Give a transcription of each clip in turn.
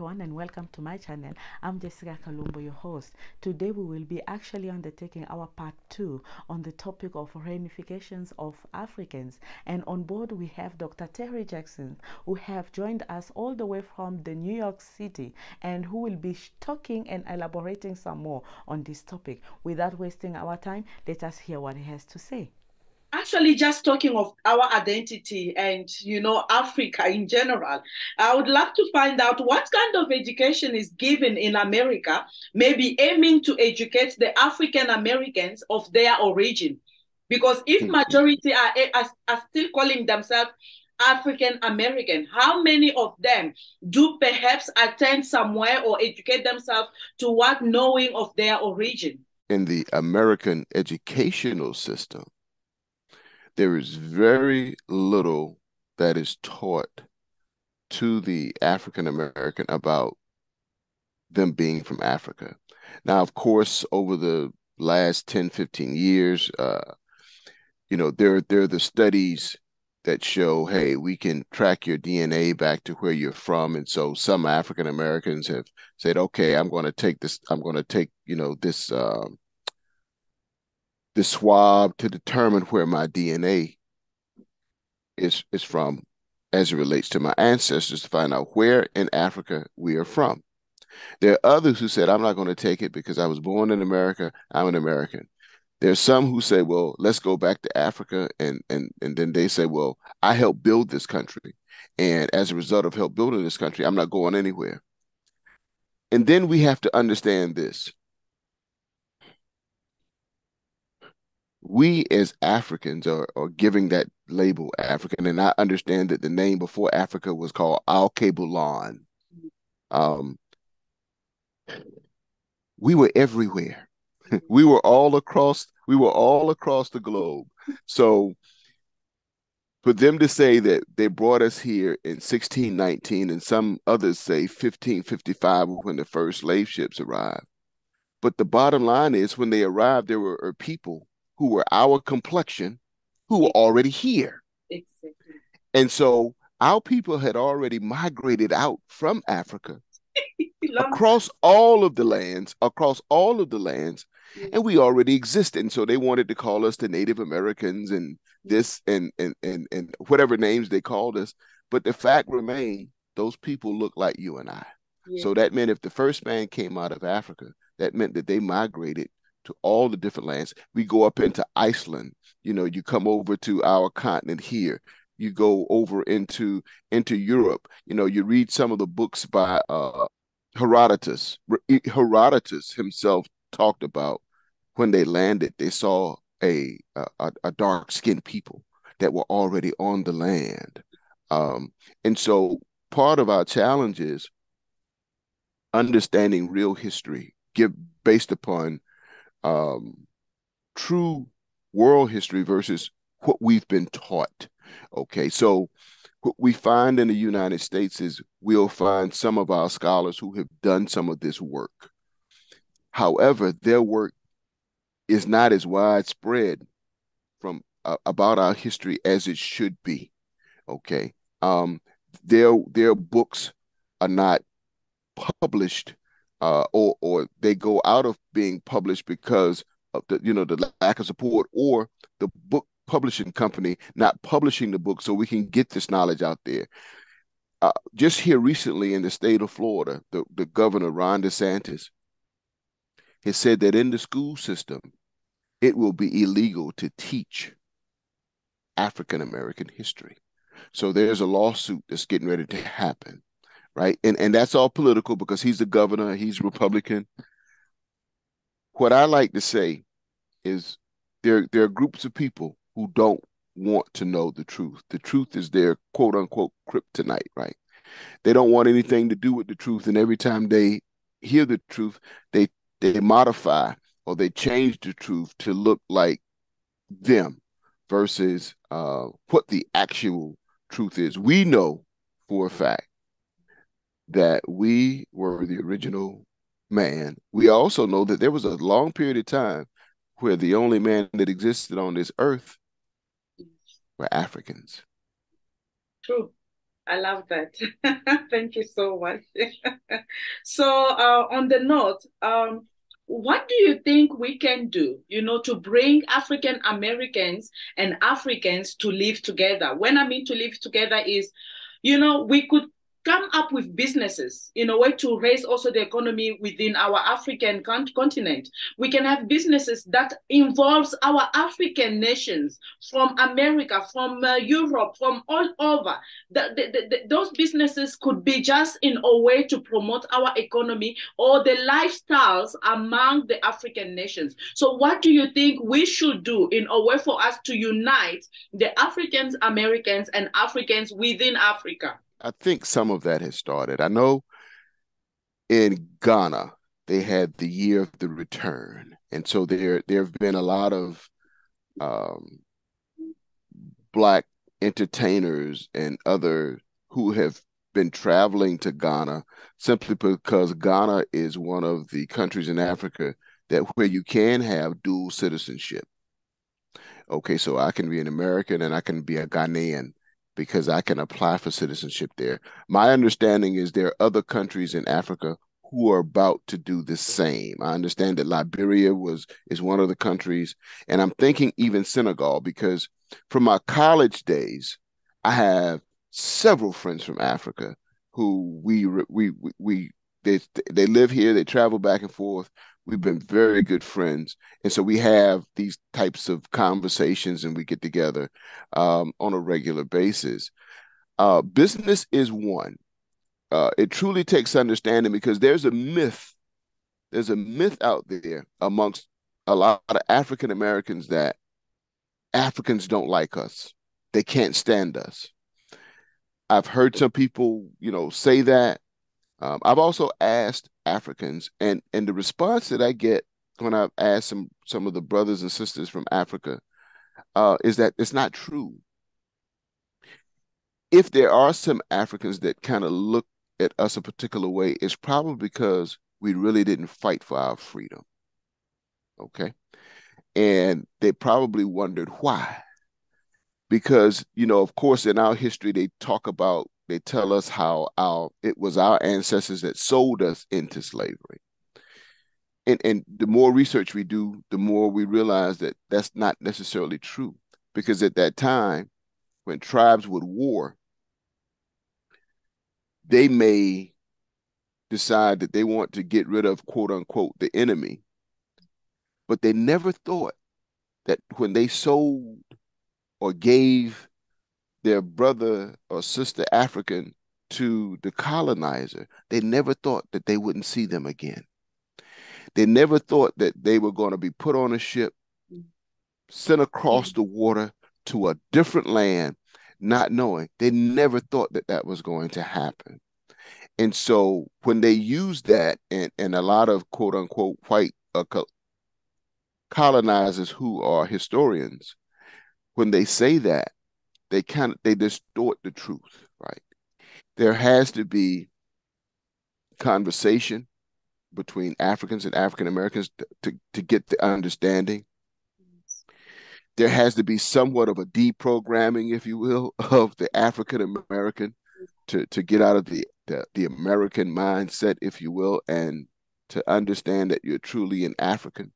everyone, and welcome to my channel. I'm Jessica Kalumbo, your host. Today we will be actually undertaking our part 2 on the topic of reunifications of Africans, and on board we have Dr. Terry Jackson, who have joined us all the way from the New York City, and who will be talking and elaborating some more on this topic. Without wasting our time, let us hear what he has to say. Actually, just talking of our identity and Africa in general, I would love to find out what kind of education is given in America, maybe aiming to educate the African Americans of their origin. Because if majority are still calling themselves African American, how many of them do perhaps attend somewhere or educate themselves toward knowing of their origin? In the American educational system, there is very little that is taught to the African American about them being from Africa. Now, of course, over the last 10, 15 years, there are the studies that show, hey, we can track your DNA back to where you're from. And so some African Americans have said, okay, I'm going to take this, I'm going to take, this swab to determine where my DNA is from as it relates to my ancestors to find out where in Africa we are from. There are others who said, I'm not going to take it because I was born in America, I'm an American. There's some who say, well, let's go back to Africa. And then they say, well, I helped build this country. And as a result of help building this country, I'm not going anywhere. And then we have to understand this. We as Africans are giving that label African, and I understand that the name before Africa was called Al-Kabulan. We were everywhere. We were all across the globe. So for them to say that they brought us here in 1619, and some others say 1555 when the first slave ships arrived. But the bottom line is when they arrived, there were people who were our complexion who were already here. Exactly. And so our people had already migrated out from Africa across all of the lands, and we already existed. And so they wanted to call us the Native Americans and this and whatever names they called us. But the fact remained, those people look like you and I. Yeah. So that meant if the first man came out of Africa, that meant that they migrated to all the different lands. We go up into Iceland, you come over to our continent here. You go over into Europe. You read some of the books by Herodotus. Herodotus himself talked about when they landed, they saw a dark-skinned people that were already on the land. And so part of our challenge is understanding real history based upon true world history versus what we've been taught. Okay, so what we find in the United States is we'll find some of our scholars who have done some of this work. However, their work is not as widespread from about our history as it should be. Okay, their books are not published, or they go out of being published because of the lack of support, or the book publishing company not publishing the book so we can get this knowledge out there. Just here recently in the state of Florida, the governor, Ron DeSantis, has said that in the school system, it will be illegal to teach African American history. So there's a lawsuit that's getting ready to happen, right? And that's all political because he's the governor, he's Republican. What I like to say is there are groups of people who don't want to know the truth. The truth is their quote unquote kryptonite, right? They don't want anything to do with the truth. And every time they hear the truth, they modify or they change the truth to look like them versus what the actual truth is. We know for a fact that we were the original man. We also know that there was a long period of time where the only man that existed on this earth were Africans. True. I love that. Thank you so much. So, on the note, what do you think we can do, to bring African Americans and Africans to live together? When I mean to live together is, we could come up with businesses in a way to raise also the economy within our African continent. We can have businesses that involves our African nations from America, from Europe, from all over. Those businesses could be just in a way to promote our economy or the lifestyles among the African nations. So what do you think we should do in a way for us to unite the Africans, Americans, and Africans within Africa? I think some of that has started. I know in Ghana they had the year of the return, and so there have been a lot of um, black entertainers and other who have been traveling to Ghana simply because Ghana is one of the countries in Africa that where you can have dual citizenship. Okay, so I can be an American and I can be a Ghanaian because I can apply for citizenship there. My understanding is there are other countries in Africa who are about to do the same. I understand that Liberia is one of the countries, and I'm thinking even Senegal because from my college days, I have several friends from Africa who they they live here, they travel back and forth. We've been very good friends. And so we have these types of conversations and we get together on a regular basis. Business is one. It truly takes understanding because there's a myth out there amongst a lot of African Americans that Africans don't like us. They can't stand us. I've heard some people, say that. I've also asked Africans, and the response that I get when I've asked some of the brothers and sisters from Africa is that it's not true. If there are some Africans that kind of look at us a particular way, it's probably because we really didn't fight for our freedom. Okay. And they probably wondered why. Because, of course, in our history, they tell us how it was our ancestors that sold us into slavery. And the more research we do, the more we realize that that's not necessarily true. Because at that time, when tribes would war, they may decide that they want to get rid of, quote unquote, the enemy. But they never thought that when they sold or gave their brother or sister African to the colonizer, they never thought that they wouldn't see them again. They never thought that they were going to be put on a ship, sent across the water to a different land, not knowing. They never thought that that was going to happen. And so when they use that, and a lot of quote unquote white colonizers who are historians, when they say that, they distort the truth, right? There has to be conversation between Africans and African Americans to get the understanding. There has to be somewhat of a deprogramming, if you will, of the African American to get out of the American mindset, if you will, and to understand that you're truly an African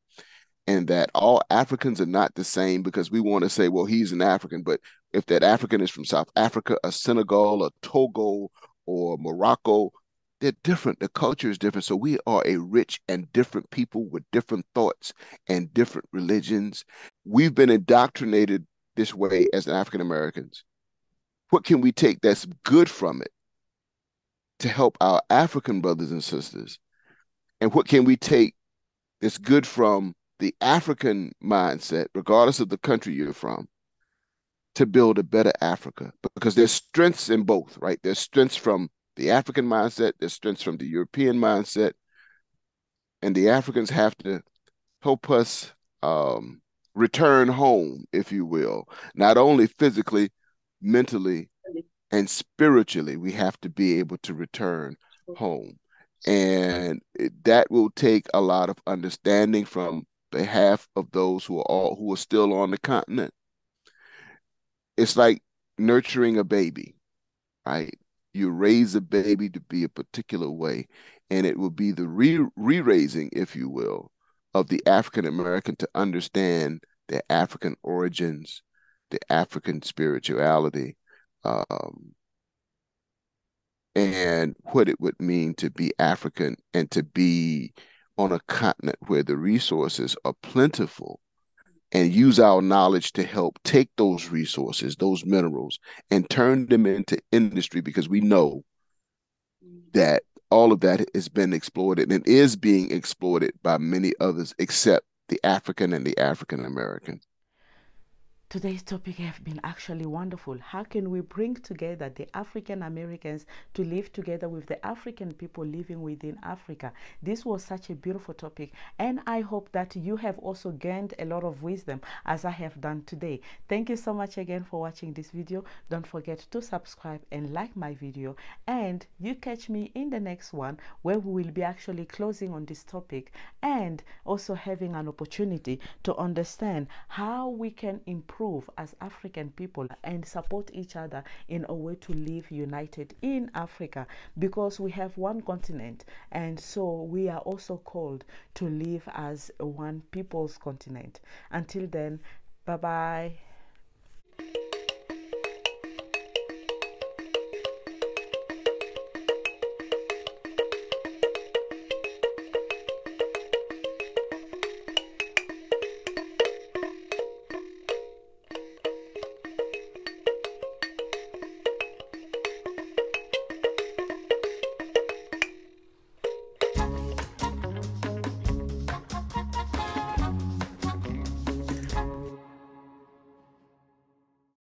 and that all Africans are not the same because we want to say, well, he's an African, but if that African is from South Africa, or Senegal, or Togo, or Morocco, they're different. The culture is different. So we are a rich and different people with different thoughts and different religions. We've been indoctrinated this way as African Americans. What can we take that's good from it to help our African brothers and sisters? And what can we take that's good from the African mindset, regardless of the country you're from, to build a better Africa? Because there's strengths in both, right? There's strengths from the African mindset, there's strengths from the European mindset, and the Africans have to help us return home, if you will, not only physically, mentally, and spiritually. We have to be able to return home. And that will take a lot of understanding from behalf of those who are still on the continent. It's like nurturing a baby, right? You raise a baby to be a particular way, and it will be the re-raising, if you will, of the African American to understand their African origins, the African spirituality, and what it would mean to be African and to be on a continent where the resources are plentiful, and use our knowledge to help take those resources, those minerals, and turn them into industry, because we know that all of that has been exploited and is being exploited by many others except the African and the African American. Today's topic has been actually wonderful. How can we bring together the African Americans to live together with the African people living within Africa? This was such a beautiful topic, and I hope that you have also gained a lot of wisdom as I have done today. Thank you so much again for watching this video. Don't forget to subscribe and like my video, and you catch me in the next one where we will be actually closing on this topic and also having an opportunity to understand how we can improve as African people and support each other in a way to live united in Africa, because we have one continent, and so we are also called to live as one people's continent. Until then, bye bye.